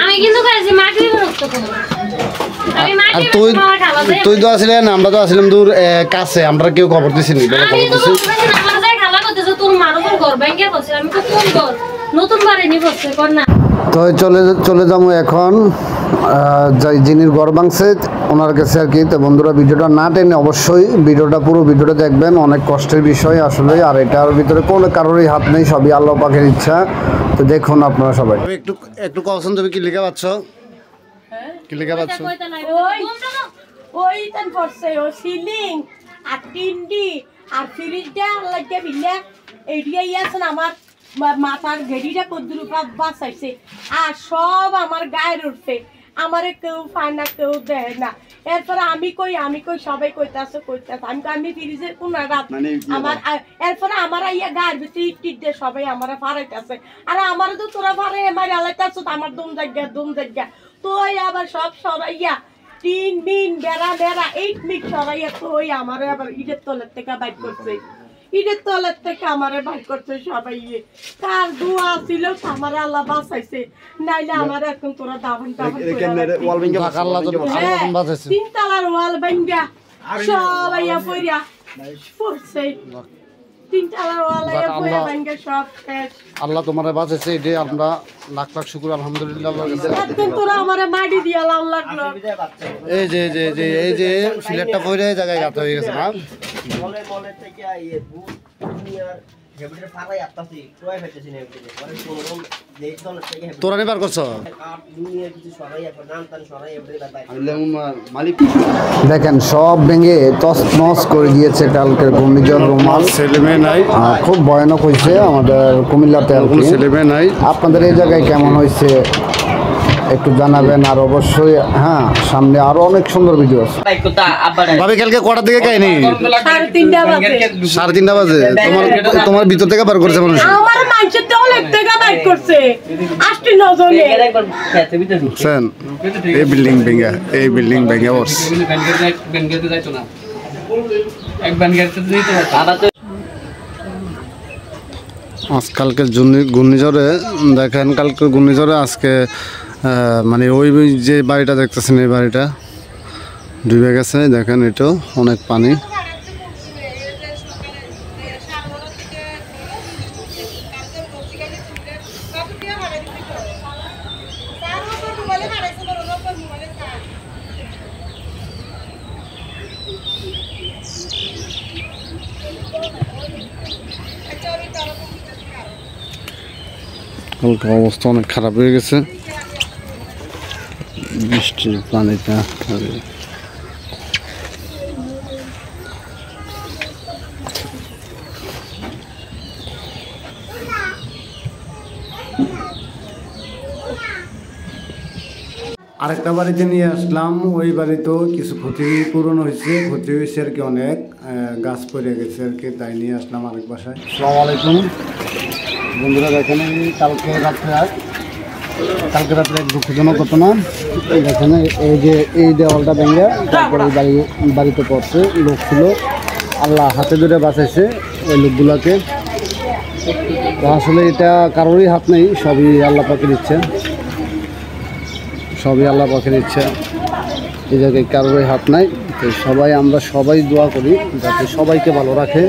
আমি কিন্তু খাইছি মাটি রক্ত করব আর তুই তো আসলে না আমরা তো আসলাম দূর কাছে আমরা কেউ খবর দিছি নি বলে খবর দিছি আমার যাই খালা করতেছে তোর মারুর ঘর ভাঙিয়া বসে আমি তো কোন ঘর নতুন বাড়ি নি বসে কর না তো চলে যাবো এখন যিনি ঘর ভাঙছে ওনার কাছে আর কি। তো বন্ধুরা ভিডিওটা না টেনে অবশ্যই পুরো ভিডিওটা দেখবেন, অনেক কষ্টের বিষয় আসলে, আর এটার ভিতরে কোনো কারোরই হাত নেই, সবই আল্লাহ পাকের ইচ্ছা। তো দেখুন আপনারা সবাই একটু কখন তুমি কি লিখে পাচ্ছ, কি লিখে পাচ্ছ? ওই তান করছে ও সিলিং আর টিন্ডি আর ফ্রিজটা লাগে বিলে এডিয়াই আছে আমার মাথার ঘেড়িটা কদ্দুরুপা বাঁচাইছে আর সব আমার গায়ের উঠছে, আমারে কেউ পায় না কেউ দেয় না। এরপরে আমি কই সবাই কইতাছে আমি ফ্রিজের কোন রাত আমার এরপরে আমার ইয়া গায়ের ভিতরে ইট দিয়ে সবাই আমার ফারাইতেছে আর আমার তো তোরা ফারে আমার আলাইতাছ আমার দম জায়গা তো আবার সব সরাইয়া 3 মিন বেড়া 8 মিট সরাইয়া তো আমার আবার ইটের তলের থেকে বাইর করছে, ইটের তলের থেকে আমারে বাইর করছে সবাই। কার দোয়া ছিল আমার আল্লাহ বাঁচাইছে, নাইলে আমার এখন তোরা দাবন তিনতলার ওয়াল ভাঙ্গা সবাই পড়িয়া পড়ছে, তিনতলার ওয়াল ভাঙ্গা সব শেষ। আল্লাহ তোমারে বাঁচাইছে, এটা আমরা লাখ লাখ শুকর আলহামদুলিল্লাহ। এখন তোরা আমারে মাটি দিয়া লাল লাগলো। এই যে সিলেটটা পড়ে জায়গায় গাত হয়ে গেছে না মলে থেকে আইয়ে বুট দুনিয়ার হেবিটের ফারাই আত্তাছি কয় ফেটেছি না কোন যে দল থেকে তোরা নিবার করছ কাট দুনিয়া কিছু সরাই এখন নাম তান সরাই হেবিটের বাই মালিক দেখেন সব ভেঙে তছনছ করে দিয়েছে কালকের ঘূর্ণিঝড় রুমাল। ছেলেমেয়ে নাই, খুব ভয়ানক হয়েছে আমাদের কুমিল্লাতে, ছেলেমেয়ে নাই। আপনাদের এই জায়গায় কেমন হয়েছে একটু জানাবেন, আর অবশ্যই হ্যাঁ সামনে আরো অনেক সুন্দর ভিডিও আছে। ভাবি কালকে কটার দিকে খাইনি? 3:30 বাজে। তোমার ভিতর থেকে বার করছে মানুষ, আমার মানুষের তো অনেক থেকে বাইক করছে 8-9 জনে। এই বিল্ডিং ভেঙে বস আজকালকের ঘূর্ণিঝড়ে দেখেন, কালকের ঘূর্ণিঝড়ে আজকে মানে ওই যে বাড়িটা দেখতেছেন এই বাড়িটা ডুবে গেছে। দেখেন এটাও অনেক পানি। কালকে অবস্থা অনেক খারাপ হয়ে গেছে বৃষ্টির পানিটা। আরেকটা বাড়িতে নিয়ে আসলাম, ওই বাড়িতেও কিছু ক্ষতিপূরণ হয়েছে আর কি, অনেক গাছ পড়ে গেছে আর কি, তাই নিয়ে আসলাম আরেক বাসায়। আসসালামু আলাইকুম বন্ধুরা, দেখেন কালকে রাত্রে এক দুঃখজনক ঘটনা। দেখেন এই দেওয়ালটা ভেঙে তারপরে বাড়িতে পড়ছে, লোক ছিল, আল্লাহ হাতে ধরে বাঁচাইছে ওই লোকগুলোকে। তো আসলে এটা কারোরই হাত নেই, সবই আল্লাহ পাকের ইচ্ছা, এই জায়গায় কারোরই হাত নাই। তো আমরা সবাই দোয়া করি যাতে সবাইকে ভালো রাখে।